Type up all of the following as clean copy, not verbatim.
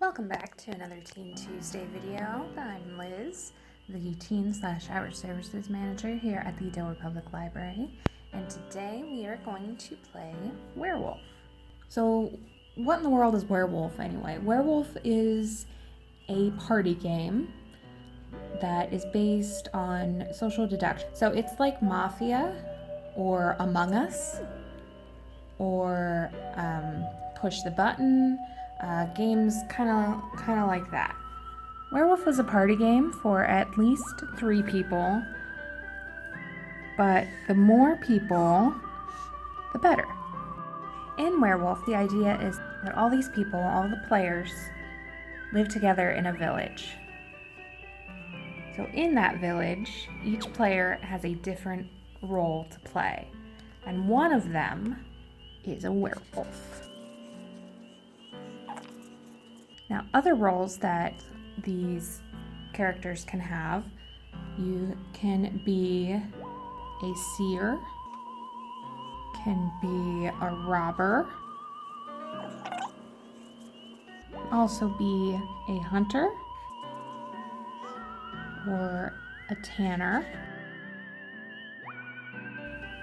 Welcome back to another Teen Tuesday video. I'm Liz, the Teen/Outreach Services Manager here at the Dover Public Library, and today we are going to play Werewolf. So what in the world is Werewolf anyway? Werewolf is a party game that is based on social deduction. So it's like Mafia or Among Us or Push the Button, games kind of like that. Werewolf is a party game for at least 3 people, but the more people, the better. In Werewolf, the idea is that all these people, all the players, live together in a village. So in that village, each player has a different role to play, and one of them is a werewolf. Now, other roles that these characters can have, you can be a seer, can be a robber, also be a hunter, or a tanner,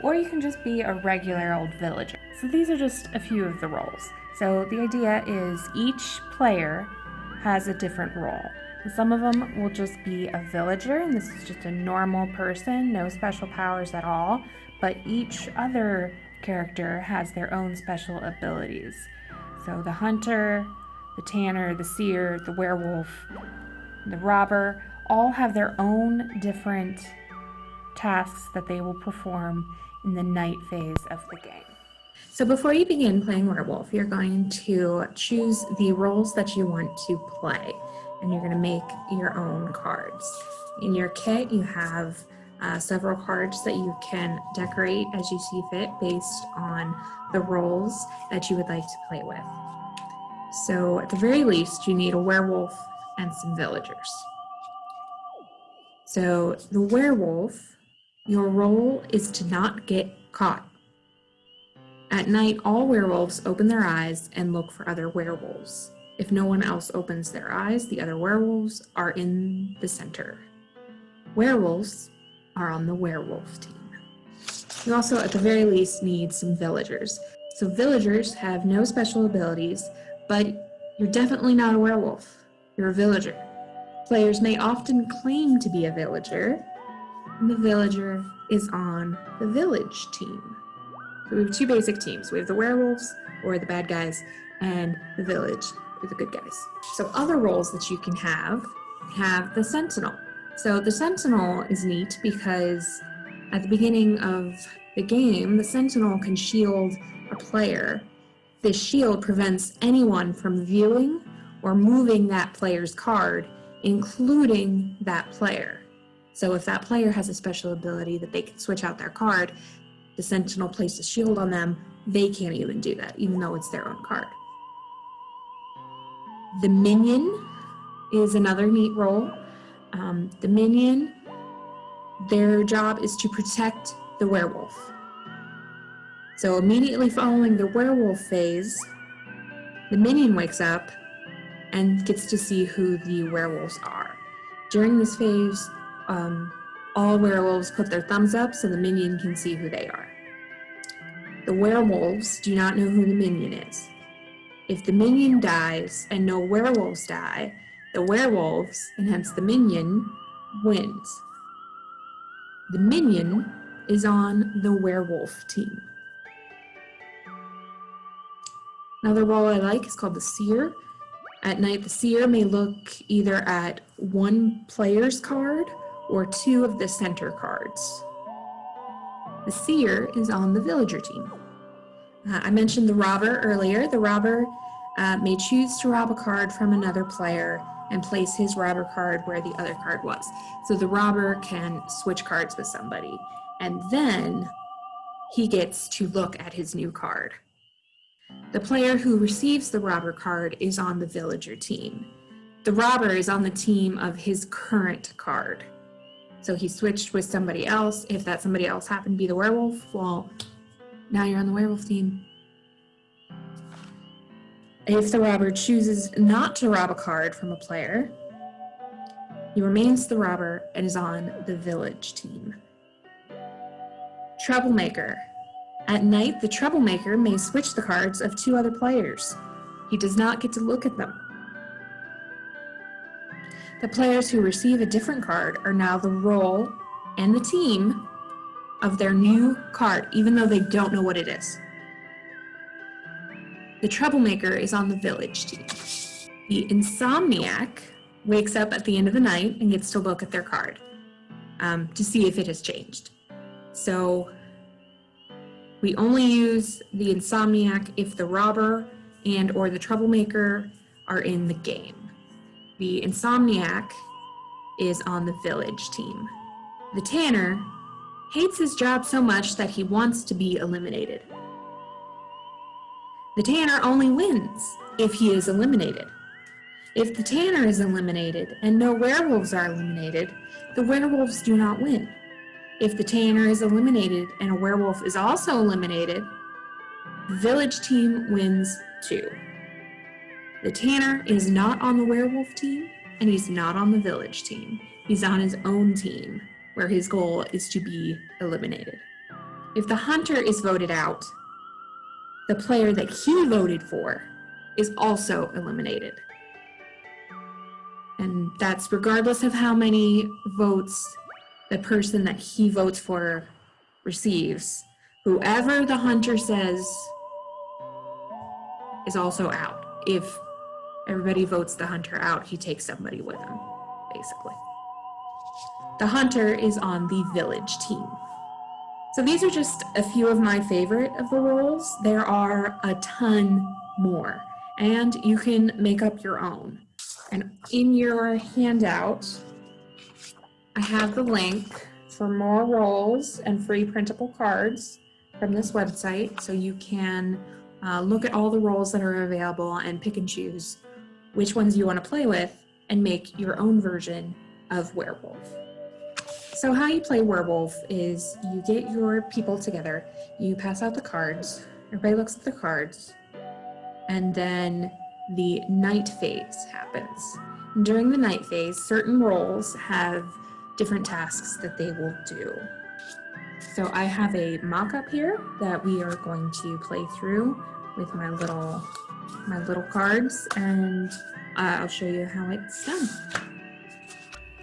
or you can just be a regular old villager. So these are just a few of the roles. So the idea is each player has a different role. Some of them will just be a villager, and this is just a normal person, no special powers at all, but each other character has their own special abilities. So the hunter, the tanner, the seer, the werewolf, the robber, all have their own different tasks that they will perform in the night phase of the game. So before you begin playing Werewolf, you're going to choose the roles that you want to play, and you're going to make your own cards. In your kit, you have several cards that you can decorate as you see fit based on the roles that you would like to play with. So at the very least, you need a werewolf and some villagers. So the werewolf, your role is to not get caught. At night, all werewolves open their eyes and look for other werewolves. If no one else opens their eyes, the other werewolves are in the center. Werewolves are on the werewolf team. You also, at the very least, need some villagers. So villagers have no special abilities, but you're definitely not a werewolf. You're a villager. Players may often claim to be a villager, and the villager is on the village team. So we have 2 basic teams. We have the werewolves, or the bad guys, and the village, or the good guys. So other roles that you can have the sentinel. So the sentinel is neat because at the beginning of the game, the sentinel can shield a player. This shield prevents anyone from viewing or moving that player's card, including that player. So if that player has a special ability that they can switch out their card, the sentinel placed a shield on them, they can't even do that, even though it's their own card. The minion is another neat role. The minion, their job is to protect the werewolf. So immediately following the werewolf phase, the minion wakes up and gets to see who the werewolves are. During this phase, all werewolves put their thumbs up so the minion can see who they are. The werewolves do not know who the minion is. If the minion dies and no werewolves die, the werewolves, and hence the minion, wins. The minion is on the werewolf team. Another role I like is called the seer. At night, the seer may look either at one player's card or 2 of the center cards. The seer is on the villager team. I mentioned the robber earlier. The robber may choose to rob a card from another player and place his robber card where the other card was. So the robber can switch cards with somebody, and then he gets to look at his new card. The player who receives the robber card is on the villager team. The robber is on the team of his current card. So he switched with somebody else. If that somebody else happened to be the werewolf, well, now you're on the werewolf team. If the robber chooses not to rob a card from a player, he remains the robber and is on the village team. Troublemaker. At night, the troublemaker may switch the cards of 2 other players. He does not get to look at them. The players who receive a different card are now the role and the team of their new card, even though they don't know what it is. The troublemaker is on the village team. The insomniac wakes up at the end of the night and gets to look at their card to see if it has changed. So we only use the insomniac if the robber and or the troublemaker are in the game. The insomniac is on the village team. The tanner hates his job so much that he wants to be eliminated. The tanner only wins if he is eliminated. If the tanner is eliminated and no werewolves are eliminated, the werewolves do not win. If the tanner is eliminated and a werewolf is also eliminated, the village team wins too. The tanner is not on the werewolf team and he's not on the village team. He's on his own team where his goal is to be eliminated. If the hunter is voted out, the player that he voted for is also eliminated. And that's regardless of how many votes the person that he votes for receives. Whoever the hunter says is also out. If everybody votes the hunter out, he takes somebody with him, basically. The hunter is on the village team. So these are just a few of my favorite of the roles. There are a ton more, and you can make up your own. And in your handout, I have the link for more roles and free printable cards from this website, so you can look at all the roles that are available and pick and choose which ones you want to play with and make your own version of Werewolf. So how you play Werewolf is you get your people together, you pass out the cards, everybody looks at the cards, and then the night phase happens. And during the night phase, certain roles have different tasks that they will do. So I have a mock-up here that we are going to play through with my little cards, and I'll show you how it's done.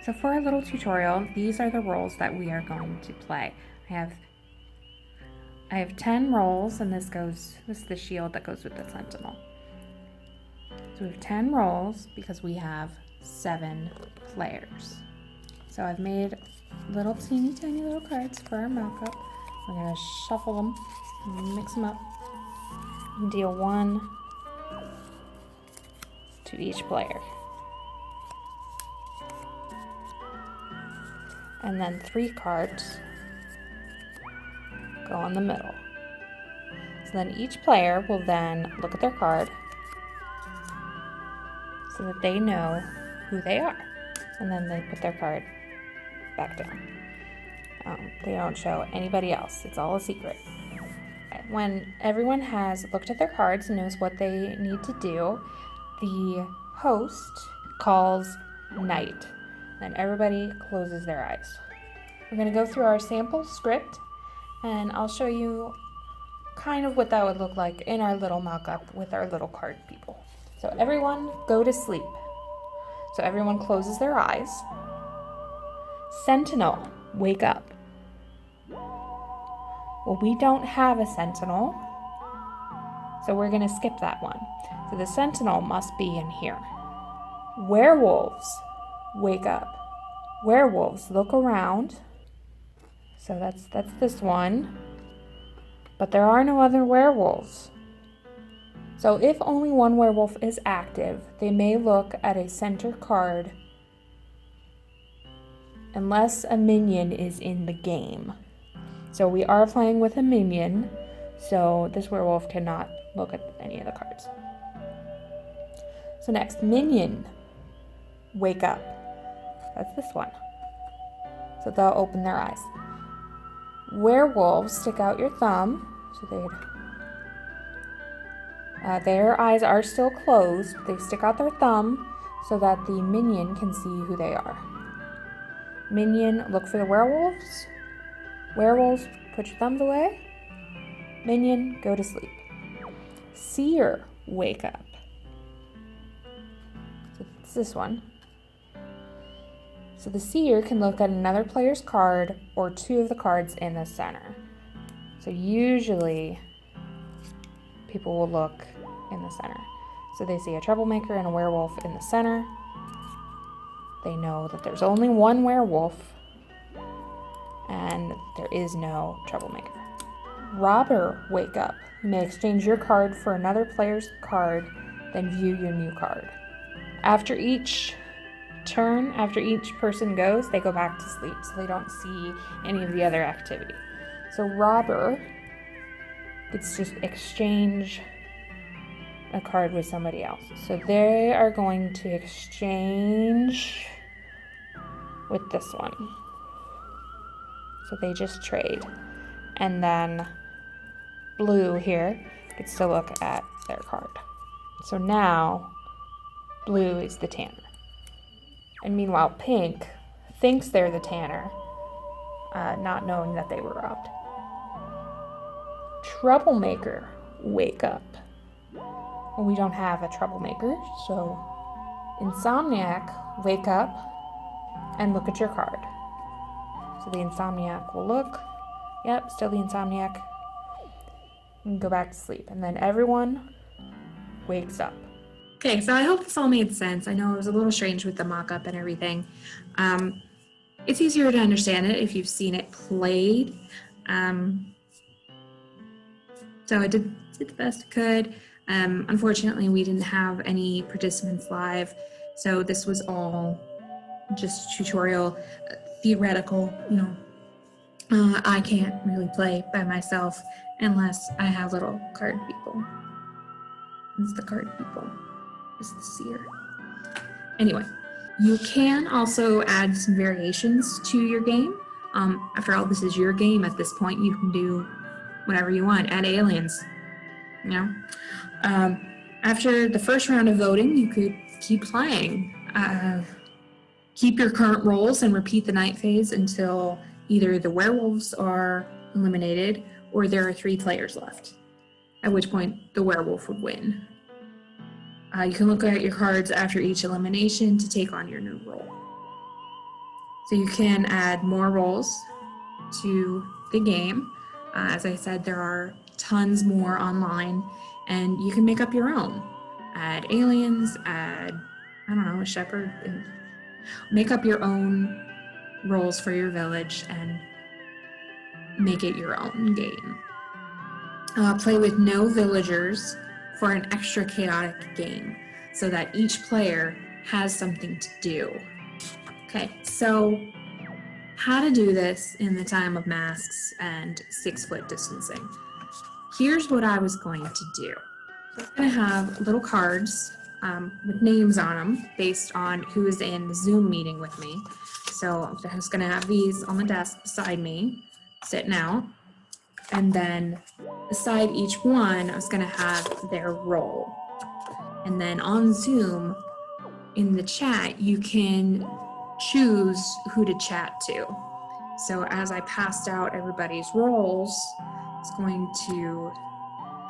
So for our little tutorial, these are the roles that we are going to play. I have 10 roles, and this is the shield that goes with the sentinel. So we have 10 roles because we have 7 players. So I've made little teeny tiny little cards for our mock-up. We're going to shuffle them, mix them up, and deal 1 to each player. And then 3 cards go in the middle. So then each player will then look at their card so that they know who they are. And then they put their card back down. They don't show anybody else. It's all a secret. When everyone has looked at their cards and knows what they need to do, the host calls night. Then everybody closes their eyes. We're going to go through our sample script, and I'll show you kind of what that would look like in our little mock-up with our little card people. So everyone go to sleep. So everyone closes their eyes. Sentinel, wake up. Well, we don't have a sentinel, so we're going to skip that one. So the sentinel must be in here. Werewolves, wake up. Werewolves, look around. So that's this one. But there are no other werewolves. So if only one werewolf is active, they may look at a center card unless a minion is in the game. So we are playing with a minion, so this werewolf cannot look at any of the cards. So next, minion, wake up. That's this one. So they'll open their eyes. Werewolves, stick out your thumb. So Their eyes are still closed. They stick out their thumb so that the minion can see who they are. Minion, look for the werewolves. Werewolves, put your thumbs away. Minion, go to sleep. Seer, wake up. So it's this one. So the seer can look at another player's card or two of the cards in the center. So usually people will look in the center. So they see a troublemaker and a werewolf in the center. They know that there's only one werewolf and there is no troublemaker. Robber, wake up. You may exchange your card for another player's card, then view your new card. After each turn, after each person goes, they go back to sleep, so they don't see any of the other activity. So robber gets to exchange a card with somebody else. So they are going to exchange with this one. So they just trade. And then blue here gets to look at their card. So now blue is the tanner. And meanwhile, pink thinks they're the tanner, not knowing that they were robbed. Troublemaker, wake up. Well, we don't have a troublemaker, so insomniac, wake up and look at your card. So the insomniac will look. Yep, still the insomniac. And go back to sleep. And then everyone wakes up. Okay, so I hope this all made sense. I know it was a little strange with the mock-up and everything. It's easier to understand it if you've seen it played. So I did the best I could. Unfortunately, we didn't have any participants live, so this was all just tutorial, theoretical, I can't really play by myself unless I have little card people. It's the card people. It's the seer. Anyway, you can also add some variations to your game. After all, this is your game. At this point, you can do whatever you want. Add aliens. After the first round of voting, you could keep playing. Keep your current roles and repeat the night phase until either the werewolves are eliminated or there are 3 players left, at which point the werewolf would win. You can look at your cards after each elimination to take on your new role. So you can add more roles to the game. As I said, there are tons more online, and you can make up your own. Add aliens, add, a shepherd, and make up your own roles for your village and make it your own game. Play with no villagers for an extra chaotic game so that each player has something to do. Okay, so how to do this in the time of masks and 6-foot distancing. Here's what I was going to do. I'm going to have little cards with names on them based on who is in the Zoom meeting with me. So I'm just going to have these on the desk beside me, sitting out. And then beside each one, I was going to have their role. And then on Zoom, in the chat, you can choose who to chat to. So as I passed out everybody's roles, it's going to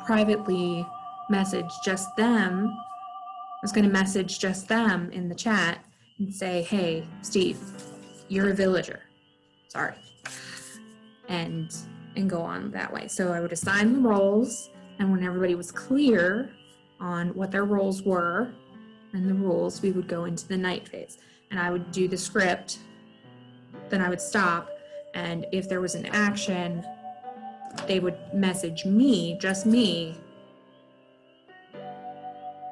privately message just them. I was going to message just them in the chat and say, hey, Steve, you're a villager. Sorry. And go on that way. So I would assign the roles, and when everybody was clear on what their roles were and the rules, we would go into the night phase. And I would do the script, then I would stop, and if there was an action, they would message me, just me,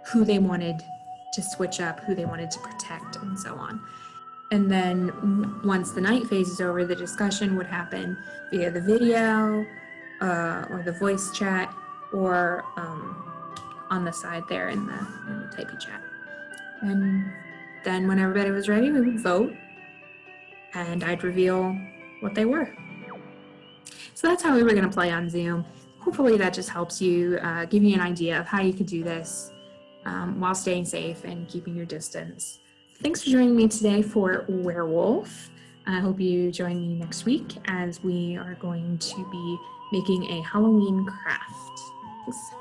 who they wanted to switch up, who they wanted to protect, and so on. And then once the night phase is over, the discussion would happen via the video or the voice chat or on the side there in the typey chat. And then when everybody was ready, we would vote and I'd reveal what they were. So that's how we were going to play on Zoom. hopefully that just helps you give you an idea of how you could do this while staying safe and keeping your distance. Thanks for joining me today for Werewolf. I hope you join me next week as we are going to be making a Halloween craft. Thanks.